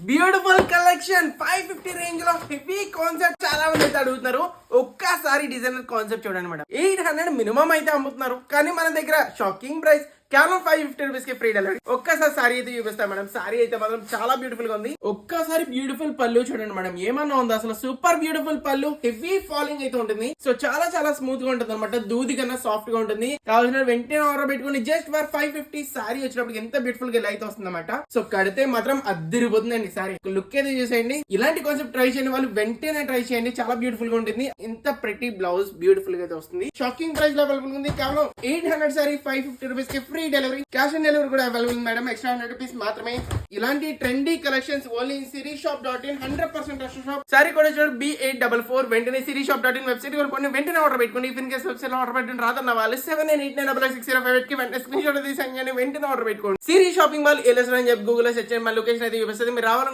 Beautiful collection 550 range లో heavy concept చాలా మంది అయితే అడుగుతున్నారు. ఒక్కసారి డిజైనర్ కాన్సెప్ట్ చూడండి మేడం. 800 మినిమం అయితే అమ్ముతున్నారు, కానీ మన దగ్గర షాకింగ్ ప్రైస్ కేవలం 550 రూపీస్ కి ఫ్రీ డెలివరీ. ఒక్కసారి సారీ అయితే చూపిస్తాం మేడం. సారీ అయితే మాత్రం చాలా బ్యూటిఫుల్ గా ఉంది. ఒక్కసారి బ్యూటిఫుల్ పళ్ళు చూడండి మేడం, ఏమన్నా ఉంది అసలు. సూపర్ బ్యూటిఫుల్ పళ్ళు, హెవీ ఫాలింగ్ అయితే ఉంటుంది. సో చాలా చాలా స్మూత్ గా ఉంటుంది అనమాట. దూది కన్నా సాఫ్ట్ గా ఉంటుంది. కావాల్సిన వెంటనే ఆర్డర్ పెట్టుకుని జస్ట్ ఫర్ 550 సారీ వచ్చినప్పుడు ఎంత బ్యూటిఫుల్ గా అయితే వస్తుంది అనమాట. సో కడితే మాత్రం అద్దరిపోతుందండి సారీ. లుక్ అయితే చూసేయండి. ఇలాంటి కాన్సెప్ట్ ట్రై చేయండి వాళ్ళు, వెంటనే ట్రై చేయండి. చాలా బ్యూటిఫుల్ గా ఉంటుంది. ఇంత ప్రెటీ బ్లౌజ్ బ్యూటిఫుల్ గా అయితే వస్తుంది. షాకింగ్ ప్రైస్ లో అవైలబుల్ ఉంది. కేవలం 800 సారీ 550 రూపీస్ కి free delivery. Cash on delivery కూడా అవైలబుల్ మేడం. ఎక్స్ట్రా 100 రూపీస్ మాత్రమే. ఇలాంటి ట్రెండీ కలెక్షన్స్ ఓన్లీ ఇన్ సిరీషాప్.in. 100% ట్రస్ట్ షాప్. సారీ కూడా చూడండి B844. వెంటనే సిరీషాప్.in వెబ్సైట్ కొనుక్కొని వెంటనే ఆర్డర్ పెట్టుకోండి. ఇఫ్ ఇన్ కేస్ వెబ్సైట్ లో ఆర్డర్ పెట్టుకుని రాదన్న వాళ్ళు 78896605 కి వెంటనే స్క్రీన్ షాట్ తీసి వెంటనే ఆర్డర్ పెట్టుకోండి. సిరీ షాపింగ్ మాల్ ఏలస్ అని చెప్పి గూగుల్ లో సెర్చ్ చేయండి. మన లొకేషన్ అయితే చూపిస్తుంది. మీరు రావాలని